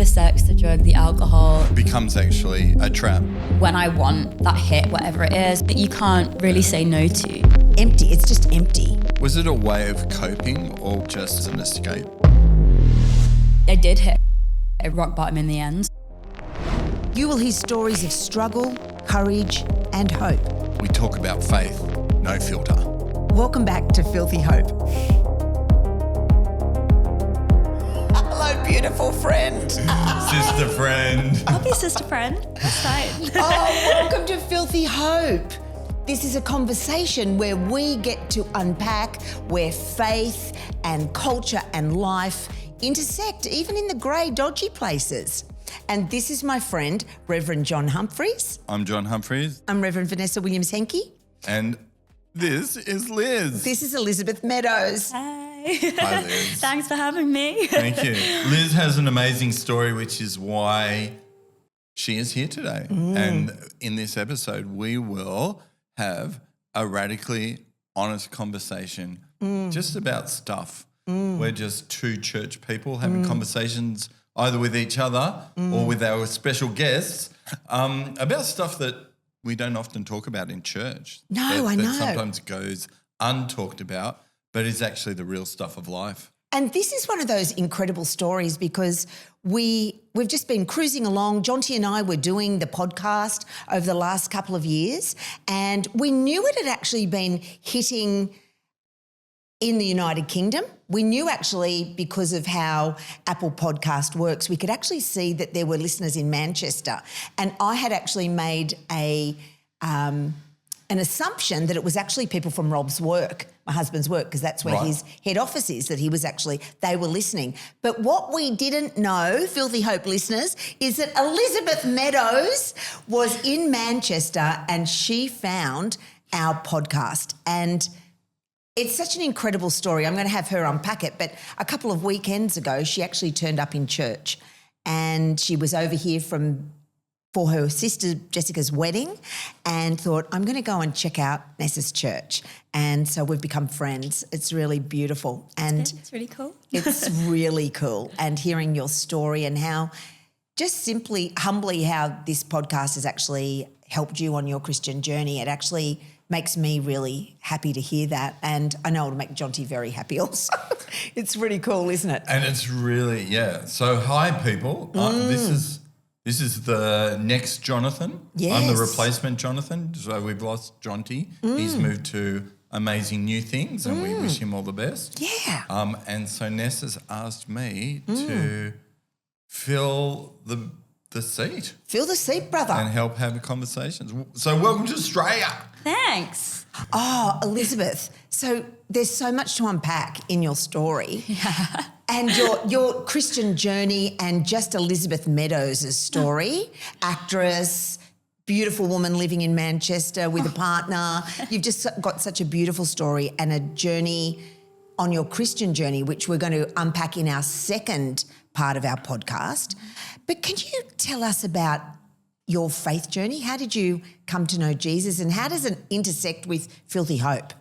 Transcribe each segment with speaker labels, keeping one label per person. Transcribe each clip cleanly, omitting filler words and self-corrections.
Speaker 1: sex, the drug, the alcohol.
Speaker 2: It becomes actually a trap.
Speaker 1: When I want that hit, whatever it is, that you can't really say no to.
Speaker 3: Empty, it's just empty.
Speaker 2: Was it a way of coping or just as an escape?
Speaker 1: I did hit a rock bottom in the end.
Speaker 3: You will hear stories of struggle, courage, and hope.
Speaker 2: We talk about faith, no filter.
Speaker 3: Welcome back to Filthy Hope. Hello, beautiful friend.
Speaker 2: Sister friend.
Speaker 1: I'll be sister friend. That's fine.
Speaker 3: Welcome to Filthy Hope. This is a conversation where we get to unpack where faith and culture and life intersect, even in the grey, dodgy places. And this is my friend, Reverend John Humphries.
Speaker 2: I'm John Humphries.
Speaker 3: I'm Reverend Vanessa Williams-Henke.
Speaker 2: And this is Liz.
Speaker 3: This is Elizabeth Meadows.
Speaker 1: Hi.
Speaker 2: Hi, Liz.
Speaker 1: Thanks for having me.
Speaker 2: Thank you. Liz has an amazing story, which is why she is here today. And in this episode, we will have a radically honest conversation just about stuff. We're just two church people having conversations either with each other or with our special guests about stuff that we don't often talk about in church.
Speaker 3: No, I know.
Speaker 2: That sometimes goes untalked about, but is actually the real stuff of life.
Speaker 3: And this is one of those incredible stories because we've just been cruising along. Jonty and I were doing the podcast over the last couple of years, and we knew it had actually been hitting in the United Kingdom. We knew actually because of how Apple Podcast works, we could actually see that there were listeners in Manchester. And I had actually made an assumption that it was actually people from Rob's work, my husband's work, because that's where his head office is, that they were listening. But what we didn't know, Filthy Hope listeners, is that Elizabeth Meadows was in Manchester and she found our podcast. And it's such an incredible story. I'm going to have her unpack it. But a couple of weekends ago, she actually turned up in church and she was over here for her sister Jessica's wedding and thought, I'm going to go and check out Ness's church. And so we've become friends. It's really beautiful. And
Speaker 1: It's really cool.
Speaker 3: it's really cool. And hearing your story and how just simply, humbly, how this podcast has actually helped you on your Christian journey. It actually makes me really happy to hear that. And I know it'll make Jonty very happy also. It's really cool, isn't it?
Speaker 2: And it's really, yeah. So hi, people. This is the next Jonathan.
Speaker 3: Yes.
Speaker 2: I'm the replacement Jonathan. So we've lost Jonty. He's moved to amazing new things and we wish him all the best.
Speaker 3: Yeah.
Speaker 2: And so Ness has asked me to fill the seat.
Speaker 3: Fill the seat, brother.
Speaker 2: And help have conversations. So welcome to Australia.
Speaker 1: Thanks.
Speaker 3: Oh, Elizabeth. So there's so much to unpack in your story.
Speaker 1: Yeah.
Speaker 3: And your Christian journey and just Elizabeth Meadows' story, actress, beautiful woman living in Manchester with a partner. You've just got such a beautiful story and a journey on your Christian journey, which we're going to unpack in our second part of our podcast. But can you tell us about your faith journey? How did you come to know Jesus and how does it intersect with Filthy Hope?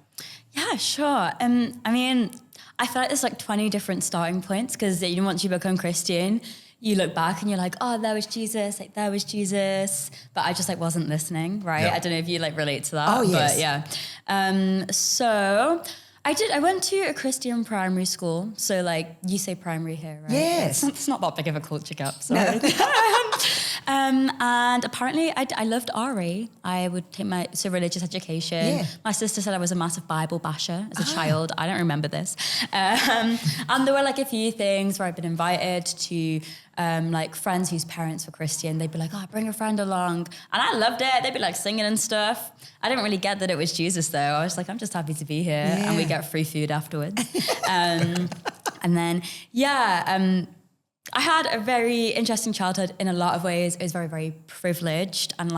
Speaker 1: Yeah, sure. I mean, I feel like there's like 20 different starting points because once you become Christian, you look back and you're like, oh, there was Jesus, there was Jesus. But I just wasn't listening, right?
Speaker 2: Yep.
Speaker 1: I don't know if you relate to that.
Speaker 3: Oh, yes.
Speaker 1: But yeah. So I went to a Christian primary school. So you say primary here, right?
Speaker 3: Yes.
Speaker 1: It's not that big of a culture gap. Sorry. And apparently I loved RE. I would take religious education.
Speaker 3: Yeah.
Speaker 1: My sister said I was a massive Bible basher as a child. I don't remember this. And there were a few things where I've been invited to friends whose parents were Christian. They'd be like, oh, bring a friend along. And I loved it. They'd be singing and stuff. I didn't really get that it was Jesus though. I was like, I'm just happy to be here.
Speaker 3: Yeah.
Speaker 1: And we get free food afterwards. And then, I had a very interesting childhood in a lot of ways. It was very, very privileged and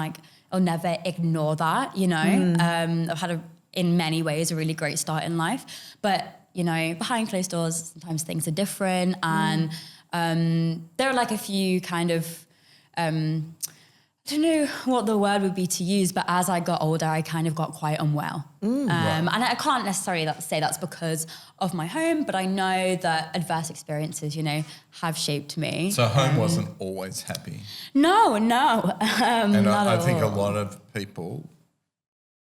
Speaker 1: I'll never ignore that, I've had in many ways a really great start in life. But, behind closed doors, sometimes things are different and there are a few kind of don't know what the word would be to use, but as I got older, I kind of got quite unwell. And I can't necessarily say that's because of my home, but I know that adverse experiences, you know, have shaped me.
Speaker 2: So home wasn't always happy.
Speaker 1: No.
Speaker 2: And
Speaker 1: Not
Speaker 2: I
Speaker 1: at
Speaker 2: think a
Speaker 1: all.
Speaker 2: lot of people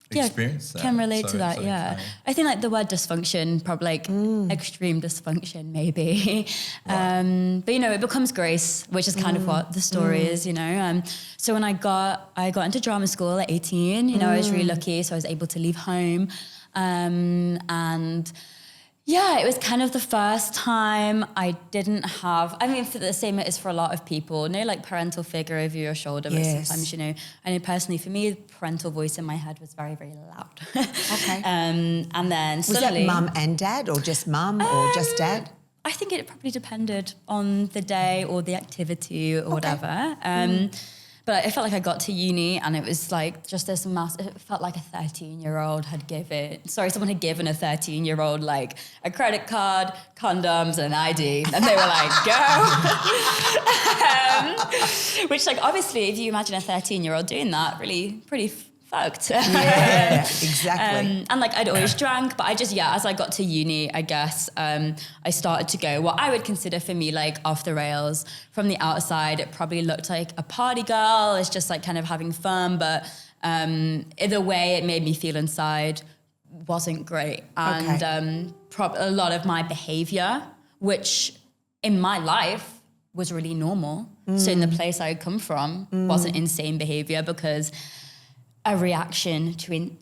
Speaker 2: experience that.
Speaker 1: Can relate to
Speaker 2: So
Speaker 1: that,
Speaker 2: it's
Speaker 1: yeah.
Speaker 2: okay.
Speaker 1: I think like the word dysfunction, probably like extreme dysfunction maybe. But you know, it becomes grace, which is kind of what the story is, you know. So when I got into drama school at 18, you know, I was really lucky, so I was able to leave home. And yeah, it was kind of the first time I didn't have, I mean, for the same it is for a lot of people, no like parental figure over your shoulder, but
Speaker 3: Yes.
Speaker 1: sometimes, you know, I know personally for me, the parental voice in my head was very, very loud.
Speaker 3: Okay.
Speaker 1: And then
Speaker 3: Was that
Speaker 1: slowly,
Speaker 3: mum and dad, or just mum, or just dad?
Speaker 1: I think it probably depended on the day or the activity or whatever. But I felt like I got to uni and it was like just this it felt like someone had given a 13-year-old like a credit card, condoms and an ID. And they were like, go. Which like, obviously, if you imagine a 13-year-old doing that, really pretty fucked.
Speaker 3: Yeah, exactly.
Speaker 1: And like I'd always drank, but I just, as I got to uni, I guess, I started to go what I would consider for me like off the rails. From the outside, it probably looked like a party girl. It's just like kind of having fun, but the way it made me feel inside wasn't great. And a lot of my behavior, which in my life was really normal. So in the place I had come from wasn't insane behavior, because a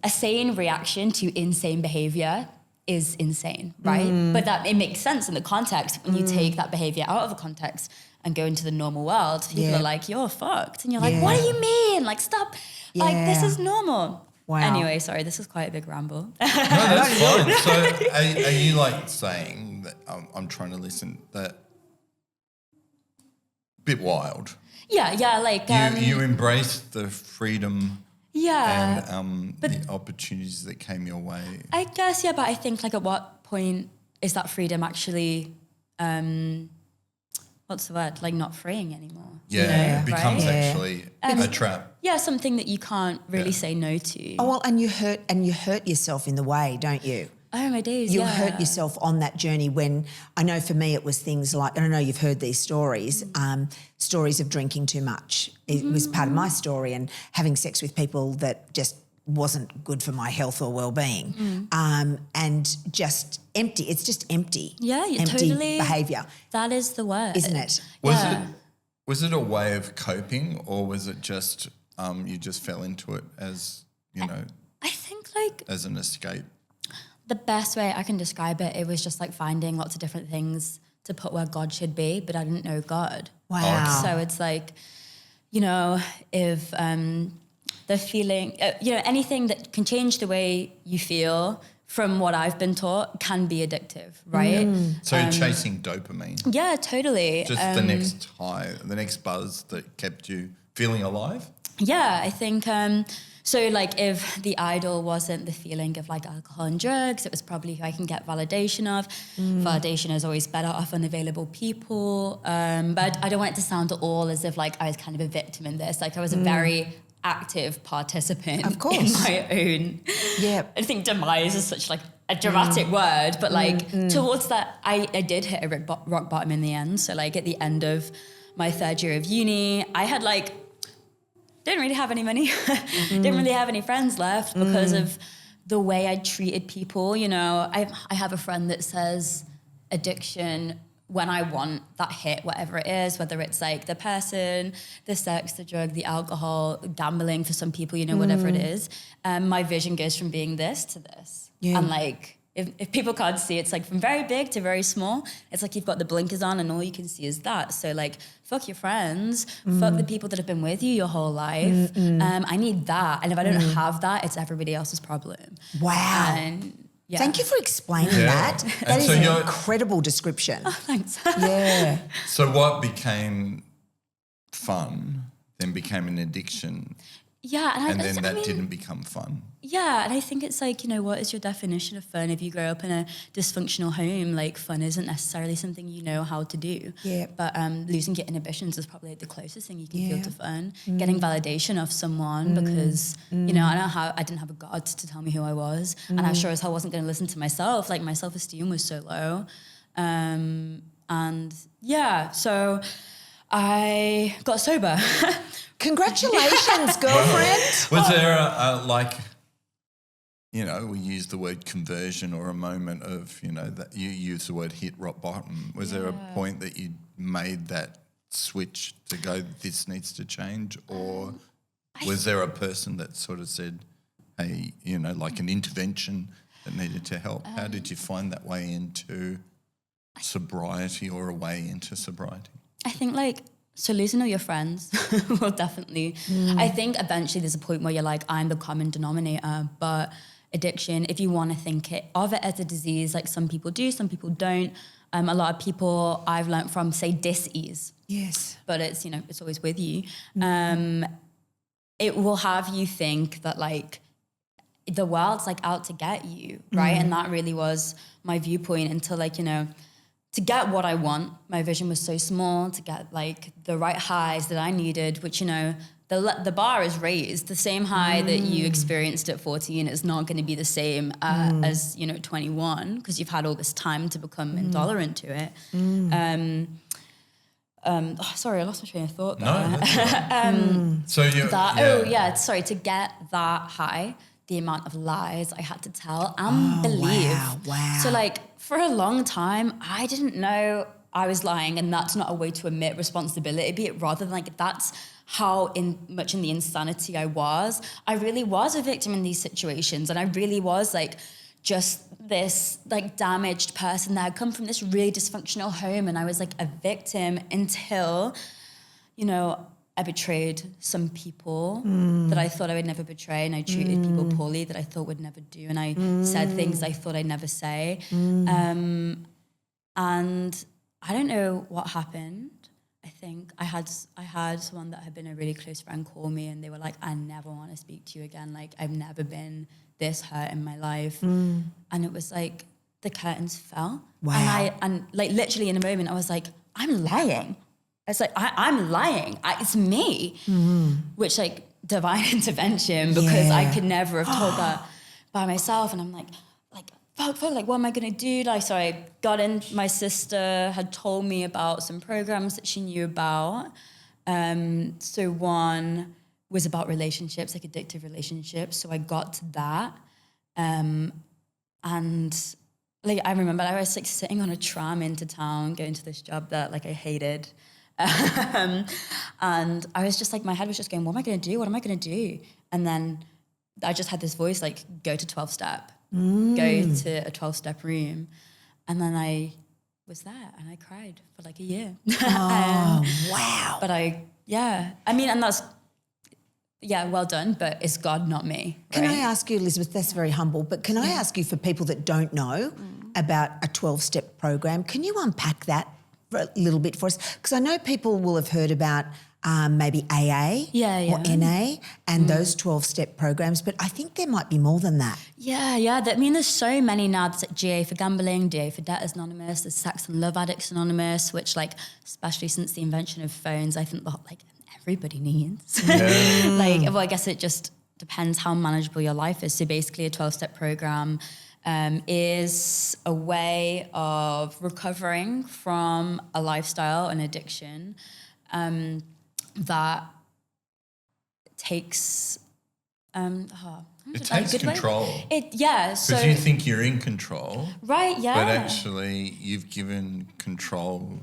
Speaker 1: sane reaction to insane behavior is insane, right? But that it makes sense in the context when you take that behavior out of the context and go into the normal world. People are like, "You're fucked," and you're like, "What do you mean? Like, stop! Like, this is normal."
Speaker 3: Wow.
Speaker 1: Anyway, sorry, this is quite a big ramble.
Speaker 2: No, that's fine. So are you like saying that I'm trying to listen that bit wild?
Speaker 1: Yeah, like
Speaker 2: You embraced the freedom and
Speaker 1: but
Speaker 2: the opportunities that came your way.
Speaker 1: I guess, but I think like at what point is that freedom actually, what's the word? Like not freeing anymore.
Speaker 2: Yeah, it becomes
Speaker 1: right?
Speaker 2: actually a trap.
Speaker 1: Yeah, something that you can't really say no to.
Speaker 3: Oh, well, and you hurt yourself in the way, don't you?
Speaker 1: Oh my days,
Speaker 3: You hurt yourself on that journey when, I know for me it was things like, and I know you've heard these stories, stories of drinking too much. It was part of my story, and having sex with people that just wasn't good for my health or well-being, and just empty. It's just empty.
Speaker 1: Yeah,
Speaker 3: empty
Speaker 1: totally.
Speaker 3: behaviour.
Speaker 1: That is the word.
Speaker 3: Isn't it?
Speaker 2: Was it a way of coping, or was it just you just fell into it as, you know,
Speaker 1: I think like
Speaker 2: as an escape?
Speaker 1: the best way I can describe it, it was just like finding lots of different things to put where God should be, but I didn't know God.
Speaker 3: Wow.
Speaker 1: So it's like, you know, if the feeling, anything that can change the way you feel from what I've been taught can be addictive, right?
Speaker 2: So you're chasing dopamine.
Speaker 1: Yeah, totally.
Speaker 2: Just the next high, the next buzz that kept you feeling alive?
Speaker 1: Yeah, I think, so like if the idol wasn't the feeling of like alcohol and drugs, it was probably who I can get validation of. Validation is always better off unavailable people. But I don't want it to sound at all as if like I was kind of a victim in this. Like I was a very active participant
Speaker 3: Of course.
Speaker 1: in my own.
Speaker 3: Yeah.
Speaker 1: I think demise is such like a dramatic word, but like towards that, I did hit a rock bottom in the end. So like at the end of my third year of uni, I had like, didn't really have any money, didn't really have any friends left because of the way I treated people. You know, I have a friend that says addiction, when I want that hit, whatever it is, whether it's like the person, the sex, the drug, the alcohol, gambling for some people, you know, whatever it is, my vision goes from being this to this.
Speaker 3: Yeah.
Speaker 1: And like, if people can't see, it's like from very big to very small. It's like you've got the blinkers on and all you can see is that. So like, fuck your friends, fuck the people that have been with you your whole life. I need that. And if I don't have that, it's everybody else's problem.
Speaker 3: Wow.
Speaker 1: And yeah.
Speaker 3: Thank you for explaining that. That
Speaker 2: And
Speaker 3: is
Speaker 2: so
Speaker 3: an
Speaker 2: you're-
Speaker 3: incredible description.
Speaker 1: Thanks.
Speaker 3: Yeah.
Speaker 2: So what became fun then became an addiction?
Speaker 1: Yeah.
Speaker 2: And then that didn't become fun.
Speaker 1: Yeah, and I think it's like, you know, what is your definition of fun? If you grow up in a dysfunctional home, like fun isn't necessarily something you know how to do.
Speaker 3: Yeah.
Speaker 1: But losing your inhibitions is probably the closest thing you can feel to fun. Getting validation of someone because, you know, I didn't have a God to tell me who I was, and I sure as hell wasn't going to listen to myself. Like my self-esteem was so low. And yeah, so I got sober.
Speaker 3: Congratulations, girlfriend.
Speaker 2: Was there we use the word conversion or a moment of, that you use the word hit rock bottom. Was there a point that you made that switch to go, this needs to change? Or was there a person that sort of said, hey, like an intervention that needed to help? How did you find that way into sobriety or a way into sobriety?
Speaker 1: I think so losing all your friends will definitely, I think eventually there's a point where you're like, I'm the common denominator, but addiction, if you want to think of it as a disease, like some people do, some people don't. A lot of people I've learned from say dis-ease.
Speaker 3: Yes.
Speaker 1: But it's, it's always with you. It will have you think that the world's out to get you, right? And that really was my viewpoint until to get what I want, my vision was so small, to get the right highs that I needed, which, the bar is raised. The same high that you experienced at 14 is not going to be the same as, 21, because you've had all this time to become intolerant to it. Sorry, I lost my train of thought there.
Speaker 2: No, so
Speaker 1: to get that high, the amount of lies I had to tell and believe.
Speaker 3: Wow.
Speaker 1: So for a long time, I didn't know I was lying, and that's not a way to admit responsibility, but rather than that's how much in the insanity I was. I really was a victim in these situations, and I really was just this damaged person that had come from this really dysfunctional home, and I was a victim until, I betrayed some people that I thought I would never betray, and I treated people poorly that I thought would never do, and I said things I thought I'd never say. And I don't know what happened. I think I had someone that had been a really close friend call me, and they were like, I never want to speak to you again. I've never been this hurt in my life. And it was the curtains fell.
Speaker 3: Wow.
Speaker 1: And literally in a moment, I was like, I'm lying. It's I'm lying. It's me, which divine intervention, because I could never have told that by myself. And I'm fuck, what am I going to do? So I got in, my sister had told me about some programs that she knew about. So one was about relationships, addictive relationships. So I got to that. And I remember I was sitting on a tram into town, going to this job that I hated. And I was just my head was just going, what am I going to do? What am I going to do? And then I just had this voice go to 12-step, go to a 12-step room. And then I was there and I cried for a year.
Speaker 3: Oh, wow.
Speaker 1: But and that's, well done, but it's God, not me. Right?
Speaker 3: Can I ask you, Elizabeth, that's very humble, but can I ask you, for people that don't know about a 12-step program, can you unpack that for a little bit for us? Because I know people will have heard about maybe AA or NA and those 12-step programs, but I think there might be more than that.
Speaker 1: Yeah. There's so many now. There's GA for gambling, DA for Debt Anonymous, there's Sex and Love Addicts Anonymous, which especially since the invention of phones, I think everybody needs.
Speaker 2: Yeah.
Speaker 1: I guess it just depends how manageable your life is. So basically a 12-step program is a way of recovering from a lifestyle, an addiction, that takes
Speaker 2: it takes control.
Speaker 1: So
Speaker 2: because you think you're in control,
Speaker 1: right? Yeah,
Speaker 2: but actually you've given control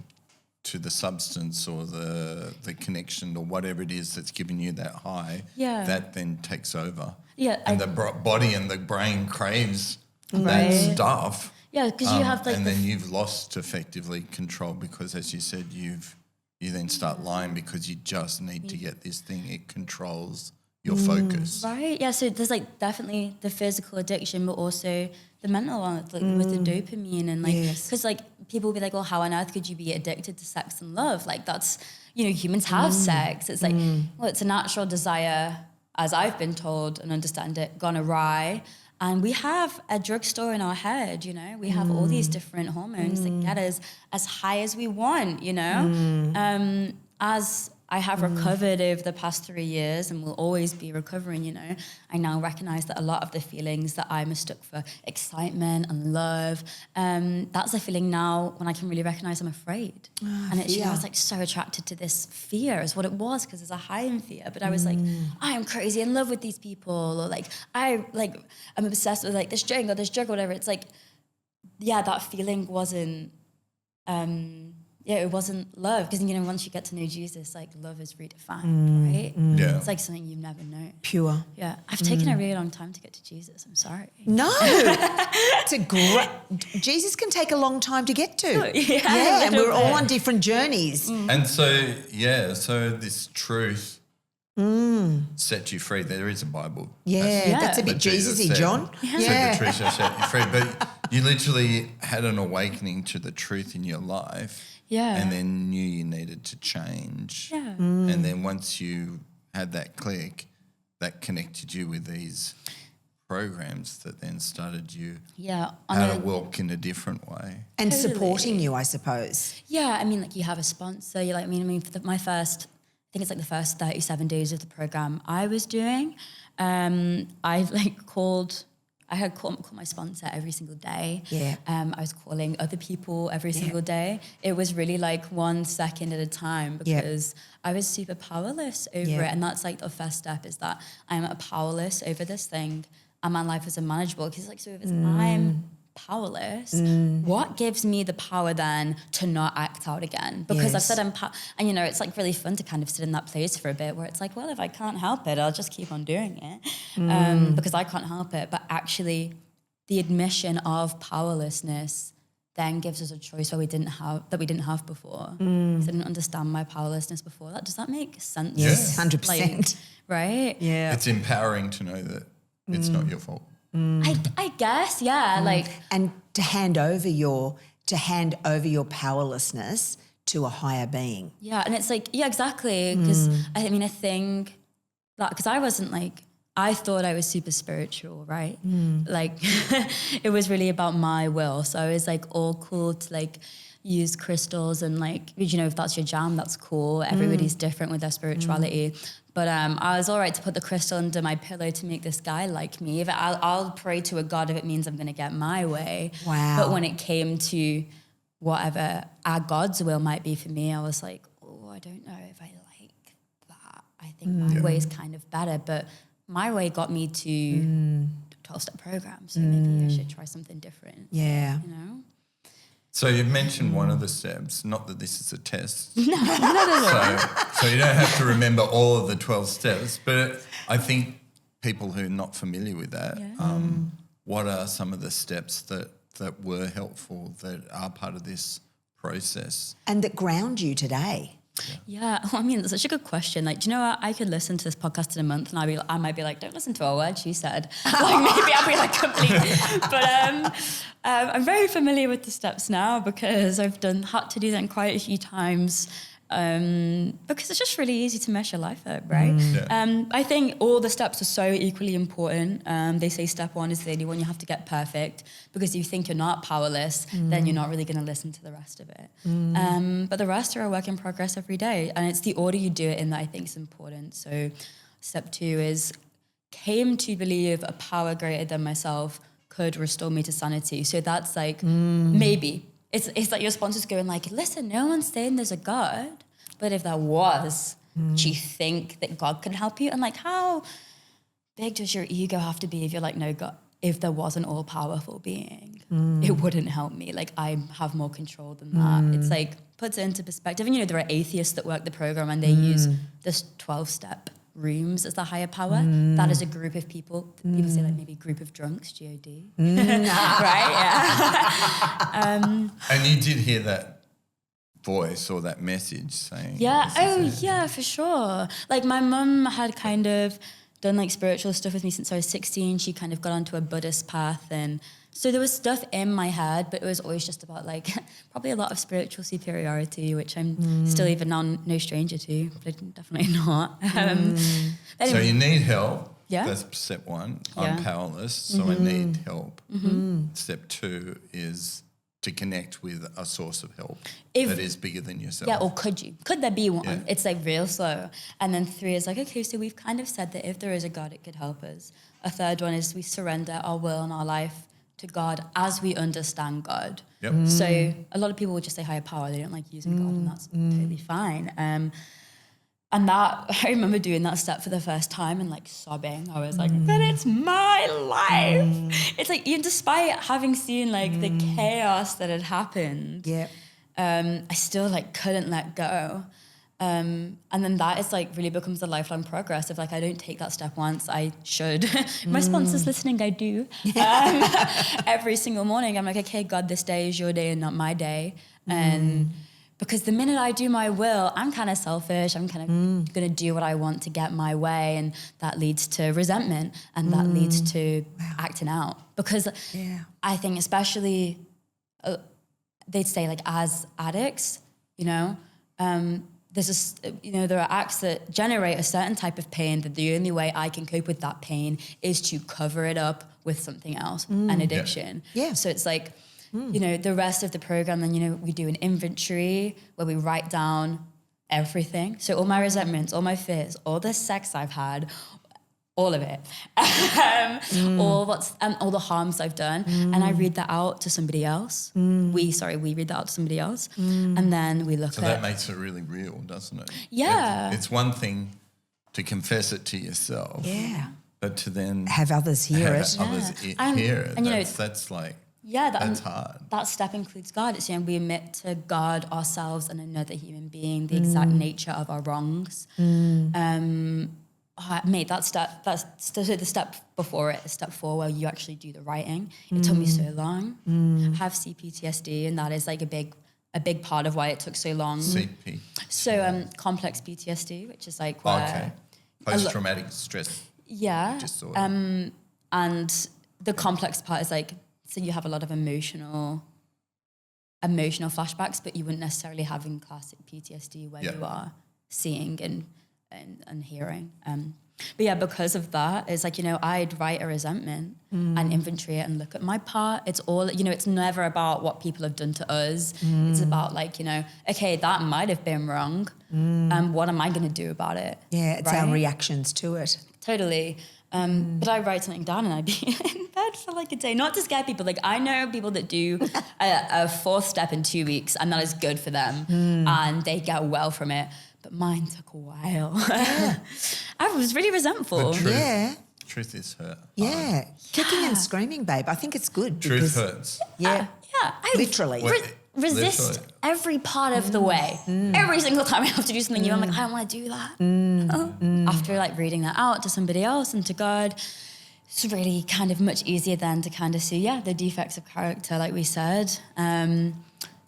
Speaker 2: to the substance or the connection or whatever it is that's giving you that high.
Speaker 1: Yeah,
Speaker 2: that then takes over.
Speaker 1: Yeah,
Speaker 2: and the body and the brain craves that stuff.
Speaker 1: Yeah, because you have
Speaker 2: and then you've lost effectively control, because as you said, you then start lying because you just need to get this thing. It controls your focus.
Speaker 1: Right. Yeah. So there's definitely the physical addiction, but also the mental one with the dopamine and because people will be well, how on earth could you be addicted to sex and love? That's, humans have sex. It's well, it's a natural desire as I've been told and understand it, gone awry. And we have a drugstore in our head, you know. We have all these different hormones that get us as high as we want, you know. As I have recovered over the past 3 years and will always be recovering, you know, I now recognize that a lot of the feelings that I mistook for excitement and love, that's a feeling now when I can really recognize I'm afraid. And it's, you know, I was like so attracted to this fear is what it was, because there's a high in fear. But I was like, I am crazy in love with these people, or like, I'm obsessed with like this drink or whatever. It's like, yeah, that feeling wasn't, it wasn't love, because, you know, once you get to know Jesus, like, love is redefined, right?
Speaker 2: Yeah.
Speaker 1: It's like something you've never known.
Speaker 3: Pure.
Speaker 1: Yeah. I've taken a really long time to get to Jesus. I'm sorry.
Speaker 3: No, it's a great. Jesus can take a long time to get to.
Speaker 1: Yeah,
Speaker 3: and we're all on different journeys.
Speaker 2: And so, so this truth set you free. There is a Bible.
Speaker 3: That's a bit
Speaker 2: that Jesus
Speaker 3: Jesus-y,
Speaker 2: said.
Speaker 3: John.
Speaker 2: Said the truth shall set you free. But you literally had an awakening to the truth in your life.
Speaker 1: Yeah.
Speaker 2: And then knew you needed to change.
Speaker 1: Yeah.
Speaker 2: And then once you had that click, that connected you with these programs that then started you how to walk in a different way.
Speaker 3: And supporting you, I suppose.
Speaker 1: Yeah, I mean, like, you have a sponsor. You're like, I mean, for my first, I think it's like the first 37 days of the program I was doing, I had called my sponsor every single day.
Speaker 3: Yeah.
Speaker 1: I was calling other people every single day. It was really like 1 second at a time, because I was super powerless over it. And that's like the first step, is that I'm powerless over this thing and my life is unmanageable. Because like, so if I'm powerless, what gives me the power then to not act out again? Because I've said and you know, it's like really fun to kind of sit in that place for a bit where it's like, well, if I can't help it, I'll just keep on doing it, because I can't help it. But actually, the admission of powerlessness then gives us a choice that we didn't have before. I didn't understand my powerlessness before. Does that make sense?
Speaker 3: Yes, 100%.
Speaker 1: Like, right?
Speaker 3: Yeah.
Speaker 2: It's empowering to know that it's not your fault.
Speaker 1: I guess, like,
Speaker 3: And to hand over your powerlessness to a higher being.
Speaker 1: yeah, and it's like, yeah, exactly, because I mean, I think that, because I wasn't like, I thought I was super spiritual, right? Like, it was really about my will, so I was like all cool to like use crystals and like, you know, if that's your jam, that's cool. Everybody's different with their spirituality. But I was all right to put the crystal under my pillow to make this guy like me. I'll pray to a God if it means I'm going to get my way.
Speaker 3: Wow.
Speaker 1: But when it came to whatever our God's will might be for me, I was like, oh, I don't know if I like that. I think my way is kind of better. But my way got me to 12-step program, so maybe I should try something different.
Speaker 3: Yeah.
Speaker 1: You know?
Speaker 2: So you've mentioned one of the steps, not that this is a test.
Speaker 1: No.
Speaker 2: So you don't have to remember all of the 12 steps, but I think people who are not familiar with that, what are some of the steps that were helpful, that are part of this process?
Speaker 3: And that ground you today.
Speaker 1: Yeah, well, I mean, that's such a good question. Like, do you know what? I could listen to this podcast in a month and I might be like, don't listen to a word she said. Like, maybe I'll be like complete. But I'm very familiar with the steps now, because I've had to do them quite a few times. Because it's just really easy to measure life up, right? I think all the steps are so equally important. They say step 1 is the only one you have to get perfect, because if you think you're not powerless, then you're not really going to listen to the rest of it. But the rest are a work in progress every day, and it's the order you do it in that I think is important. So step 2 is came to believe a power greater than myself could restore me to sanity. So that's like maybe. It's like your sponsor's going like, listen, no one's saying there's a God, but if there was, do you think that God can help you? And like, how big does your ego have to be if you're like, no, God, if there was an all-powerful being, it wouldn't help me. Like, I have more control than that. It's like, puts it into perspective. And, you know, there are atheists that work the program and they use this 12-step rooms as the higher power. That is a group of people. People say like maybe group of drunks, G-O-D. Right? Yeah.
Speaker 2: And you did hear that voice or that message saying...
Speaker 1: Yeah, for sure. Like, my mum had kind of done like spiritual stuff with me since I was 16. She kind of got onto a Buddhist path and So there was stuff in my head, but it was always just about like probably a lot of spiritual superiority, which I'm still even now no stranger to, but I'm definitely not.
Speaker 2: So you need help.
Speaker 1: Yeah.
Speaker 2: That's step one.
Speaker 1: Yeah.
Speaker 2: I'm powerless, so I need help. Step two is to connect with a source of help that is bigger than yourself.
Speaker 1: Yeah, or could you? Could there be one?
Speaker 2: Yeah.
Speaker 1: It's like real slow. And then 3 is like, okay, so we've kind of said that if there is a God, it could help us. A third one is we surrender our will and our life to God as we understand God.
Speaker 2: Yep.
Speaker 1: So a lot of people would just say higher power. They don't like using God, and that's totally fine. And that, I remember doing that step for the first time and like sobbing. I was like, but it's my life. It's like, even despite having seen like the chaos that had happened, I still like couldn't let go. And then that is like really becomes a lifelong progress of like, I don't take that step once, I should. My sponsor's listening, I do. Every single morning, I'm like, okay, God, this day is your day and not my day. And because the minute I do my will, I'm kind of selfish. I'm kind of going to do what I want to get my way. And that leads to resentment and that leads to acting out. Because I think especially, they'd say like as addicts, you know, there's there are acts that generate a certain type of pain that the only way I can cope with that pain is to cover it up with something else, an addiction.
Speaker 3: Yeah.
Speaker 1: So it's like, the rest of the program, then, we do an inventory where we write down everything. So all my resentments, all my fears, all the sex I've had, all of it, all the harms I've done. And I read that out to somebody else. We read that out to somebody else. And then we look at...
Speaker 2: So that makes it really real, doesn't it?
Speaker 1: Yeah.
Speaker 2: It's one thing to confess it to yourself.
Speaker 3: Yeah.
Speaker 2: But to then...
Speaker 3: Have others hear it.
Speaker 2: Others hear it.
Speaker 1: And,
Speaker 2: that's like...
Speaker 1: Yeah,
Speaker 2: that's hard.
Speaker 1: That step includes God. It's, we admit to God, ourselves, and another human being the exact nature of our wrongs. Mate, that step, that's the step before it, step 4, where you actually do the writing. It took me so long. I have CPTSD, and that is like a big part of why it took so long.
Speaker 2: CP.
Speaker 1: So complex PTSD, which is like where...
Speaker 2: Post-traumatic stress disorder.
Speaker 1: And the complex part is like, so you have a lot of emotional flashbacks, but you wouldn't necessarily have in classic PTSD where you are seeing and hearing. But yeah, because of that, it's like, I'd write a resentment and inventory it and look at my part. It's all, it's never about what people have done to us. It's about like, okay, that might have been wrong. What am I going to do about it?
Speaker 3: Yeah, it's our reactions to it.
Speaker 1: Totally. But I write something down and I'd be in bed for like a day, not to scare people. Like I know people that do a 4th step in 2 weeks and that is good for them and they get well from it. But mine took a while. I was really resentful.
Speaker 2: Truth is hurt.
Speaker 3: Yeah. Kicking and screaming, babe. I think it's good.
Speaker 2: Truth hurts.
Speaker 3: Yeah.
Speaker 1: I
Speaker 3: literally.
Speaker 1: Resist every part of the way. Every single time I have to do something new, I'm like, I don't want to do that. After like reading that out to somebody else and to God, it's really kind of much easier then to kind of see, the defects of character, like we said.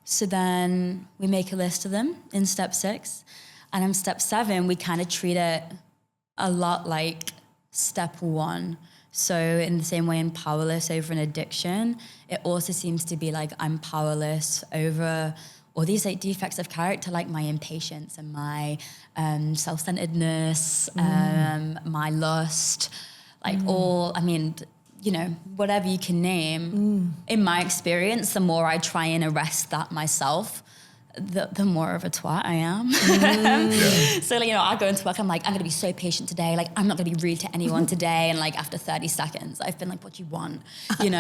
Speaker 1: So then we make a list of them in step 6. And in step 7, we kind of treat it a lot like step 1. So in the same way I'm powerless over an addiction, it also seems to be like I'm powerless over all these like defects of character, like my impatience and my self-centeredness, my lust, like whatever you can name. In my experience, the more I try and arrest that myself, the more of a twat I am. So, I go into work, I'm like, I'm going to be so patient today. Like, I'm not going to be rude to anyone today. And like, after 30 seconds, I've been like, what do you want? You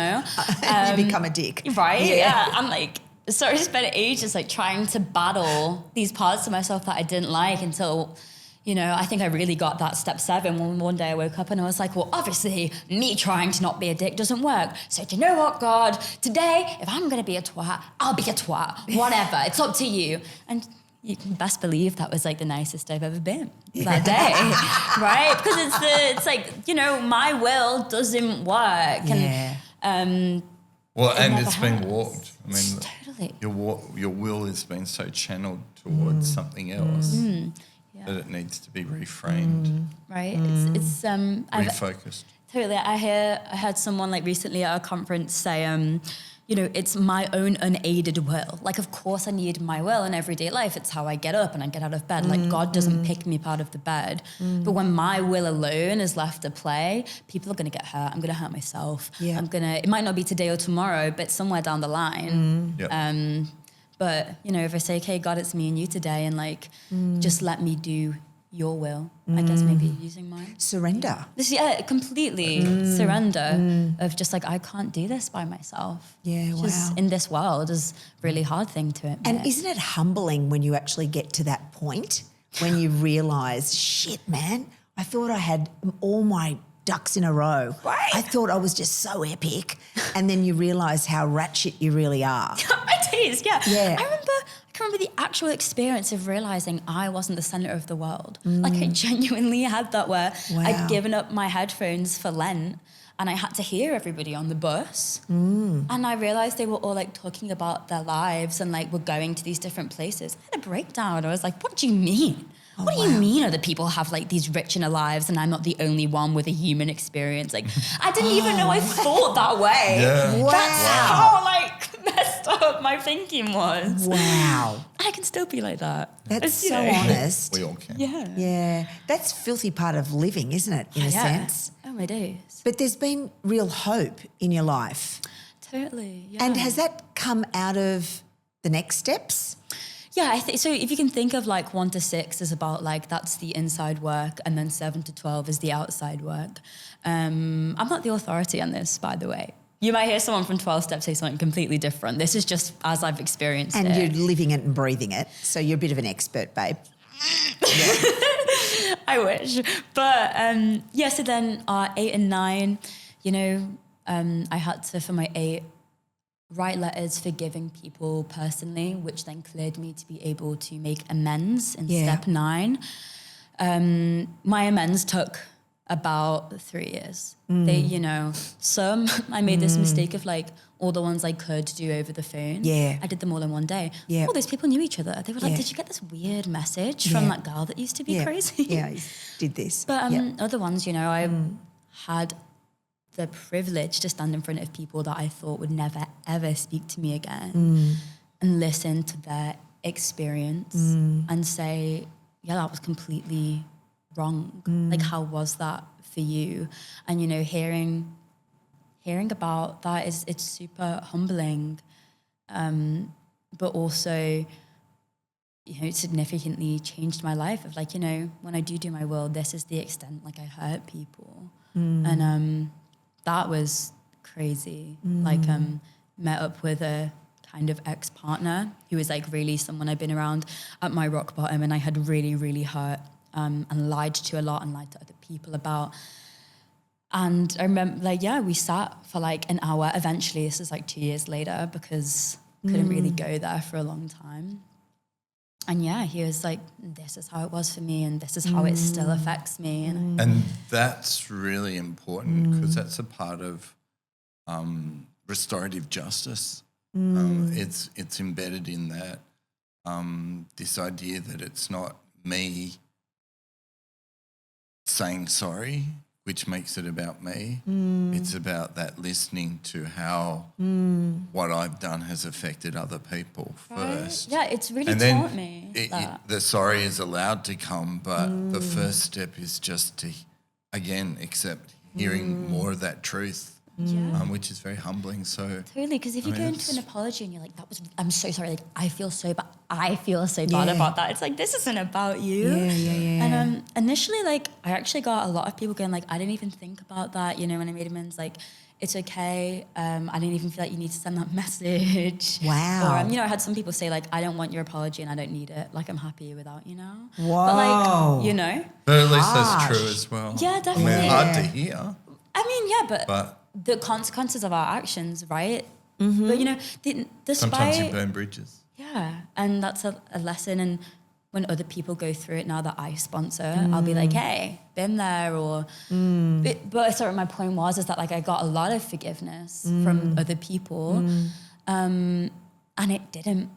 Speaker 3: become a dick.
Speaker 1: Right? Yeah. I'm like, so I spent ages like trying to battle these parts of myself that I didn't like until... I think I really got that step 7 when one day I woke up and I was like, well, obviously me trying to not be a dick doesn't work. So do you know what, God? Today, if I'm going to be a twat, I'll be a twat. Whatever. It's up to you. And you can best believe that was like the nicest I've ever been that day, right? Because it's like, my will doesn't work. And,
Speaker 2: it's been warped. I mean,
Speaker 1: totally.
Speaker 2: Your will has been so channeled towards something else. That it needs to be reframed.
Speaker 1: Right. It's
Speaker 2: refocused.
Speaker 1: Totally. I heard someone like recently at a conference say, it's my own unaided will. Like, of course I need my will in everyday life. It's how I get up and I get out of bed. Like, God doesn't pick me up out of the bed. But when my will alone is left to play, people are going to get hurt. I'm going to hurt myself.
Speaker 3: Yeah.
Speaker 1: It might not be today or tomorrow, but somewhere down the line.
Speaker 2: Yep.
Speaker 1: But, if I say, okay, God, it's me and you today, and like, just let me do your will, I guess maybe using mine.
Speaker 3: Surrender.
Speaker 1: Completely surrender of just like, I can't do this by myself.
Speaker 3: Yeah,
Speaker 1: Just in this world is a really hard thing to admit.
Speaker 3: And isn't it humbling when you actually get to that point when you realise, shit, man, I thought I had all my ducks in a row.
Speaker 1: Right.
Speaker 3: I thought I was just so epic. And then you realise how ratchet you really are.
Speaker 1: It is, yeah.
Speaker 3: Yeah.
Speaker 1: I can remember the actual experience of realising I wasn't the centre of the world. Like, I genuinely had that where I'd given up my headphones for Lent and I had to hear everybody on the bus. And I realised they were all like talking about their lives and like were going to these different places. I had a breakdown. I was like, what do you mean? What do you mean other people have like these rich inner lives and I'm not the only one with a human experience? Like, I didn't even know I thought that way.
Speaker 2: Yeah.
Speaker 3: Wow.
Speaker 1: That's how like messed up my thinking was.
Speaker 3: Wow.
Speaker 1: I can still be like that.
Speaker 3: That's
Speaker 1: It's,
Speaker 3: so honest.
Speaker 2: We all can.
Speaker 1: Yeah.
Speaker 3: Yeah. That's a filthy part of living, isn't it, in a sense?
Speaker 1: Oh my days.
Speaker 3: But there's been real hope in your life.
Speaker 1: Totally. Yeah.
Speaker 3: And has that come out of the next steps?
Speaker 1: Yeah, I think so. If you can think of like 1 to 6 is about like that's the inside work, and then 7 to 12 is the outside work. I'm not the authority on this, by the way. You might hear someone from 12 steps say something completely different. This is just as I've experienced
Speaker 3: And
Speaker 1: it.
Speaker 3: you're living it and breathing it. So you're a bit of an expert, babe.
Speaker 1: I wish. But so then 8 and 9, I had to, for my 8, write letters forgiving people personally, which then cleared me to be able to make amends in step 9. My amends took about 3 years. They, some I made this mistake of like all the ones I could do over the phone.
Speaker 3: Yeah.
Speaker 1: I did them all in one day.
Speaker 3: Yeah.
Speaker 1: All those people knew each other. They were like,
Speaker 3: Yeah.
Speaker 1: did you get this weird message from that girl that used to be crazy?
Speaker 3: Yeah, I did this.
Speaker 1: But
Speaker 3: Yeah.
Speaker 1: other ones, I had the privilege to stand in front of people that I thought would never, ever speak to me again and listen to their experience and say, yeah, that was completely wrong. Like, how was that for you? And, hearing about that it's super humbling, but also, it significantly changed my life of like, when I do my will, this is the extent like I hurt people. And that was crazy. Like, met up with a kind of ex-partner who was like really someone I'd been around at my rock bottom and I had really, really hurt and lied to a lot and lied to other people about. And I remember we sat for like an hour. Eventually, this is like 2 years later because couldn't really go there for a long time. And he was like, this is how it was for me and this is how it still affects me.
Speaker 2: And that's really important because that's a part of restorative justice. It's embedded in that, this idea that it's not me saying sorry, which makes it about me. It's about that listening to how what I've done has affected other people first.
Speaker 1: Yeah, it's really
Speaker 2: And then
Speaker 1: taught me that.
Speaker 2: the sorry is allowed to come, but the first step is just to, again, accept hearing more of that truth, which is very humbling. So
Speaker 1: Totally, because if you go into
Speaker 2: it's-
Speaker 1: an apology and you're like, I'm so sorry, like I feel so bad about that. It's like, this isn't about you.
Speaker 3: Yeah.
Speaker 1: And initially, like, I actually got a lot of people going like, I didn't even think about that, when I made amends, like, it's okay. I didn't even feel like you need to send that message.
Speaker 3: Wow.
Speaker 1: Or, I had some people say like, I don't want your apology and I don't need it. Like, I'm happy without you now.
Speaker 3: Whoa.
Speaker 1: But like,
Speaker 2: But at least that's
Speaker 3: Harsh.
Speaker 2: true as well.
Speaker 1: Yeah,
Speaker 2: I
Speaker 1: definitely.
Speaker 2: mean, hard to hear,
Speaker 1: but the consequences of our actions, right?
Speaker 3: Mm-hmm.
Speaker 1: But despite
Speaker 2: sometimes you burn bridges.
Speaker 1: yeah, and that's a lesson. And when other people go through it now that I sponsor, I'll be like, hey, been there. Or but sorry, my point is that like I got a lot of forgiveness from other people, and it didn't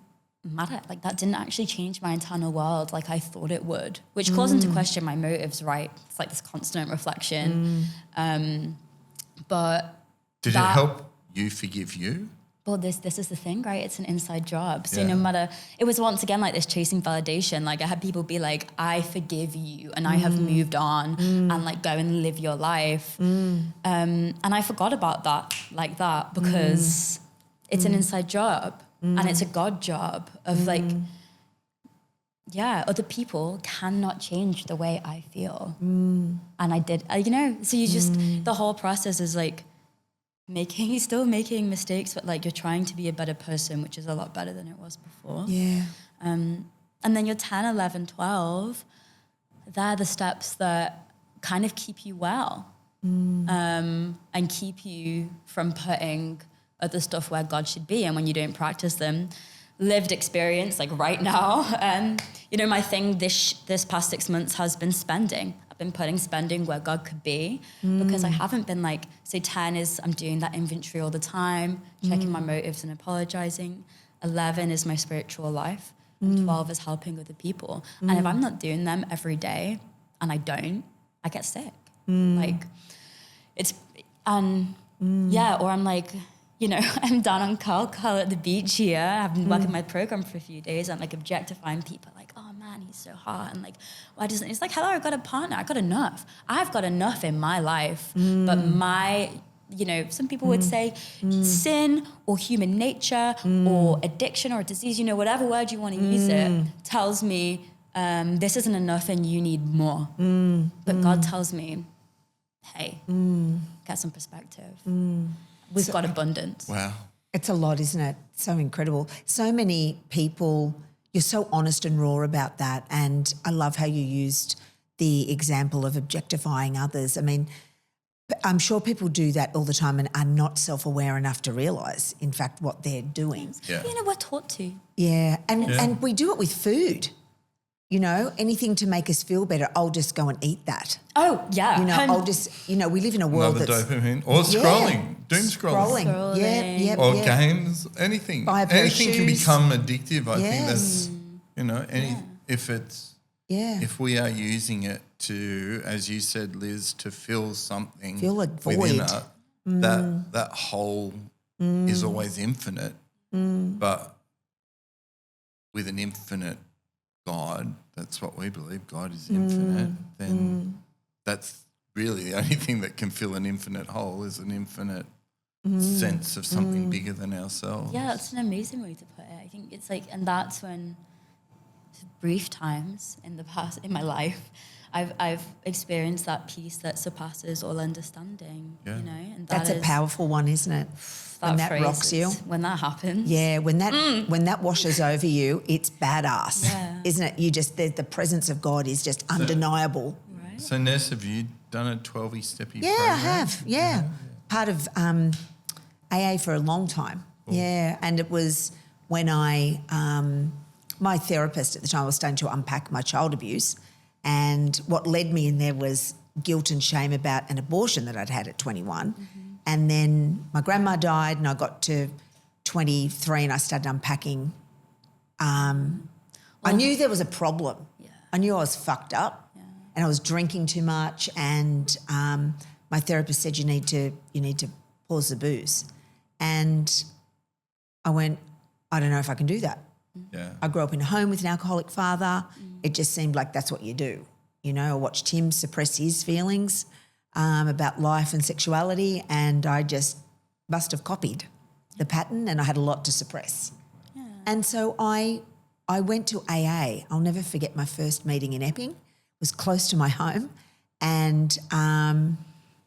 Speaker 1: matter. Like that didn't actually change my internal world like I thought it would, which caused into question my motives. Right, it's like this constant reflection. But
Speaker 2: Did it help you forgive you?
Speaker 1: well, this is the thing, right? It's an inside job. So no matter, it was once again like this chasing validation. Like I had people be like, I forgive you and I have moved on and like go and live your life. And I forgot about that like that because it's an inside job and it's a God job of like, other people cannot change the way I feel. And I did, so you just, the whole process is like, you're still making mistakes, but like you're trying to be a better person, which is a lot better than it was before.
Speaker 3: Yeah.
Speaker 1: And then you're 10, 11, 12, they're the steps that kind of keep you well and keep you from putting other stuff where God should be. And when you don't practice them, lived experience, like right now, my thing this past 6 months has been spending. Been putting spending where God could be because I haven't been like, so 10 is I'm doing that inventory all the time, checking my motives and apologizing. 11 is my spiritual life. And 12 is helping other people. And if I'm not doing them every day and I get sick. Like it's, or I'm like, I'm down on Calcutta at the beach here. I've been working my program for a few days and like objectifying people like, oh man, he's so hot. And like, why doesn't, it's like, hello, I got a partner. I got enough. I've got enough in my life. But some people would say sin or human nature or addiction or disease, whatever word you want to use it, tells me this isn't enough and you need more. But God tells me, hey, get some perspective. We've got abundance.
Speaker 2: Wow.
Speaker 3: It's a lot, isn't it? So incredible. So many people, you're so honest and raw about that. And I love how you used the example of objectifying others. I mean, I'm sure people do that all the time and are not self-aware enough to realise, in fact, what they're doing.
Speaker 2: Yeah.
Speaker 1: We're taught to.
Speaker 3: Yeah. And we do it with food. Anything to make us feel better, I'll just go and eat that.
Speaker 1: Oh, yeah.
Speaker 3: I'll just, we live in a world
Speaker 2: Another
Speaker 3: that's...
Speaker 2: dopamine. Or scrolling. Doom scrolling.
Speaker 3: Yeah.
Speaker 2: Or games, anything.
Speaker 3: Buy a pair of
Speaker 2: Anything can
Speaker 3: shoes.
Speaker 2: become addictive. I think that's, if we are using it to, as you said, Liz, to fill something
Speaker 3: Fill a
Speaker 2: within
Speaker 3: void.
Speaker 2: us, that hole is always infinite. But with an infinite God, that's what we believe, God is infinite, then that's really the only thing that can fill an infinite hole is an infinite sense of something bigger than ourselves.
Speaker 1: Yeah, that's an amazing way to put it. I think it's like, and that's when brief times in the past, in my life, I've experienced that peace that surpasses all understanding, and
Speaker 3: That's a powerful one, isn't it? When that
Speaker 1: phrase,
Speaker 3: rocks you.
Speaker 1: When that happens.
Speaker 3: Yeah, when that washes over you, it's badass, isn't it? The presence of God is just undeniable.
Speaker 1: Right.
Speaker 2: So Ness, have you done a 12-steppy
Speaker 3: Yeah,
Speaker 2: program?
Speaker 3: I have, yeah. Part of AA for a long time, yeah. And it was when my therapist at the time was starting to unpack my child abuse, and what led me in there was guilt and shame about an abortion that I'd had at 21. And then my grandma died and I got to 23 and I started unpacking. I knew there was a problem. Yeah. I knew I was fucked up and I was drinking too much, and my therapist said, you need to pause the booze. And I went, I don't know if I can do that.
Speaker 2: Yeah.
Speaker 3: I grew up in a home with an alcoholic father. It just seemed like that's what you do. I watched him suppress his feelings about life and sexuality, and I just must have copied the pattern, and I had a lot to suppress. Yeah. And so I went to AA. I'll never forget my first meeting in Epping. It was close to my home, and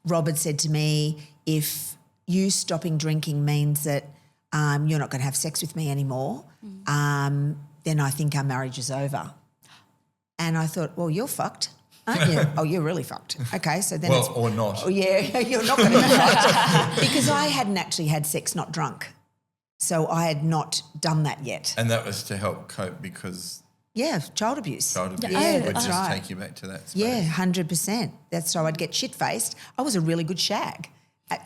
Speaker 3: Rob had said to me, if you stopping drinking means that you're not going to have sex with me anymore, then I think our marriage is over. And I thought, well, you're fucked, aren't you? Oh, you're really fucked. Okay, so then
Speaker 2: or not.
Speaker 3: Oh, yeah, you're not going to be fucked. Because I hadn't actually had sex, not drunk. So I had not done that yet.
Speaker 2: And that was to help cope because...
Speaker 3: Yeah, child abuse.
Speaker 2: Child abuse would
Speaker 3: that's
Speaker 2: just
Speaker 3: right.
Speaker 2: take you back to that space.
Speaker 3: Yeah, 100%. That's so I'd get shit-faced. I was a really good shag,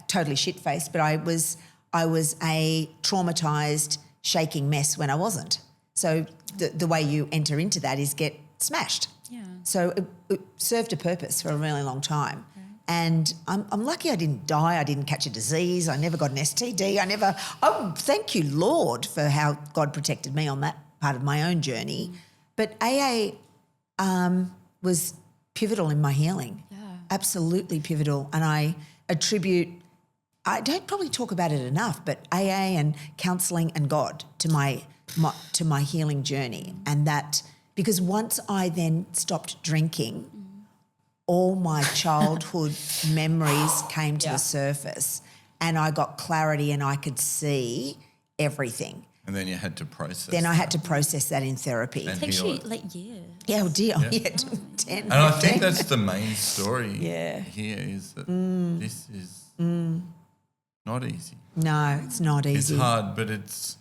Speaker 3: totally shit-faced, but I was a traumatised, shaking mess when I wasn't. So the way you enter into that is get smashed.
Speaker 1: Yeah.
Speaker 3: So it served a purpose for a really long time. And I'm lucky I didn't die. I didn't catch a disease. I never got an STD. Oh, thank you, Lord, for how God protected me on that part of my own journey. But AA was pivotal in my healing. Yeah. Absolutely pivotal. And I don't probably talk about it enough, but AA and counselling and God to my healing journey. And that, because once I then stopped drinking, all my childhood memories came to the surface, and I got clarity and I could see everything.
Speaker 2: And then you had to process.
Speaker 3: Then I had to process that in therapy.
Speaker 1: It takes you like years.
Speaker 3: Yeah, oh dear. Yeah. 10.
Speaker 2: And I think that's the main story
Speaker 3: Yeah.
Speaker 2: here is that this is not easy.
Speaker 3: No, it's not easy.
Speaker 2: It's hard, but it's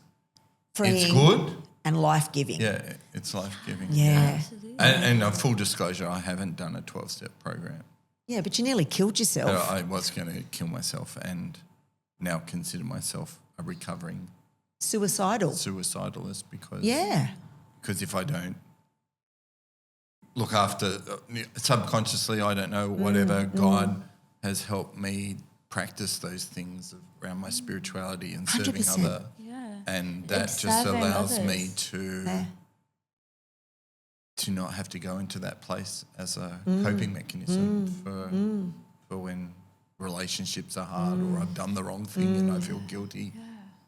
Speaker 3: Freeing
Speaker 2: good.
Speaker 3: and life-giving.
Speaker 2: Yeah, it's life-giving.
Speaker 3: Yeah.
Speaker 1: Absolutely.
Speaker 2: And full disclosure, I haven't done a 12-step program.
Speaker 3: Yeah, but you nearly killed yourself.
Speaker 2: I was going to kill myself and now consider myself a recovering suicidalist because if I don't look after subconsciously, I don't know, whatever, God has helped me practice those things around my spirituality and serving
Speaker 3: 100%.
Speaker 2: other.
Speaker 1: Yeah.
Speaker 2: And that
Speaker 1: It's
Speaker 2: just
Speaker 1: serving
Speaker 2: allows
Speaker 1: others.
Speaker 2: me to not have to go into that place as a coping mechanism for when relationships are hard or I've done the wrong thing and I feel guilty. Yeah.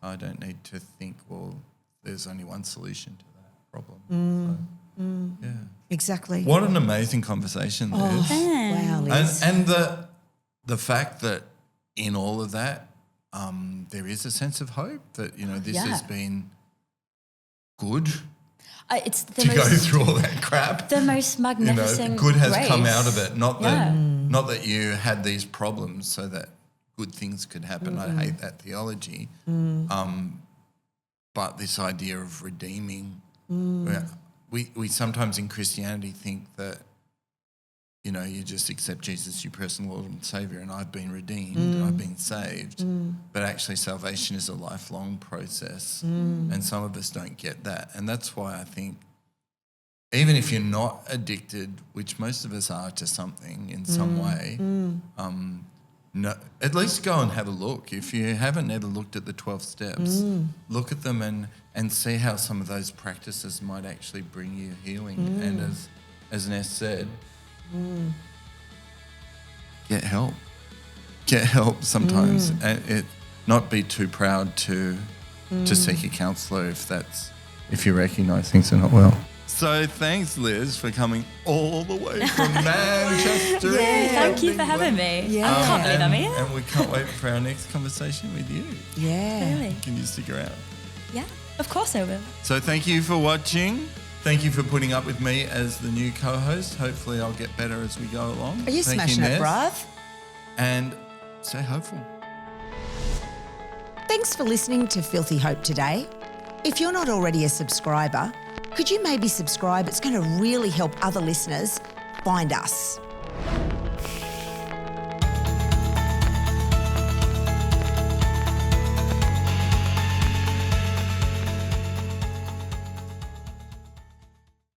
Speaker 2: I don't need to think, well, there's only one solution to that problem. So, yeah.
Speaker 3: Exactly.
Speaker 2: What an amazing conversation, Liz.
Speaker 3: Wow, Liz.
Speaker 2: And the fact that in all of that, there is a sense of hope that, this has been good
Speaker 1: It's the
Speaker 2: to go
Speaker 1: most,
Speaker 2: through all that crap.
Speaker 1: the most magnificent
Speaker 2: Good has
Speaker 1: grace.
Speaker 2: come out of it. Not that you had these problems so that good things could happen. I hate that theology. But this idea of redeeming, we sometimes in Christianity think that, you just accept Jesus, your personal Lord and Saviour, and I've been redeemed, I've been saved. But actually salvation is a lifelong process, and some of us don't get that. And that's why I think even if you're not addicted, which most of us are to something in some way, at least go and have a look. If you haven't ever looked at the 12 steps, look at them and see how some of those practices might actually bring you healing. And as Ness said, get help. Get help sometimes, and not be too proud to seek a counsellor if you recognise things are not well. So thanks, Liz, for coming all the way from Manchester.
Speaker 1: Thank you for having me.
Speaker 3: Yeah.
Speaker 1: I can't believe I'm here.
Speaker 2: And we can't wait for our next conversation with you.
Speaker 3: Yeah.
Speaker 1: Really?
Speaker 2: Can you stick around?
Speaker 1: Yeah, of course I will.
Speaker 2: So thank you for watching. Thank you for putting up with me as the new co-host. Hopefully I'll get better as we go along.
Speaker 3: Are you smashing it, bruv?
Speaker 2: And stay hopeful.
Speaker 3: Thanks for listening to Filthy Hope today. If you're not already a subscriber, could you maybe subscribe? It's going to really help other listeners find us.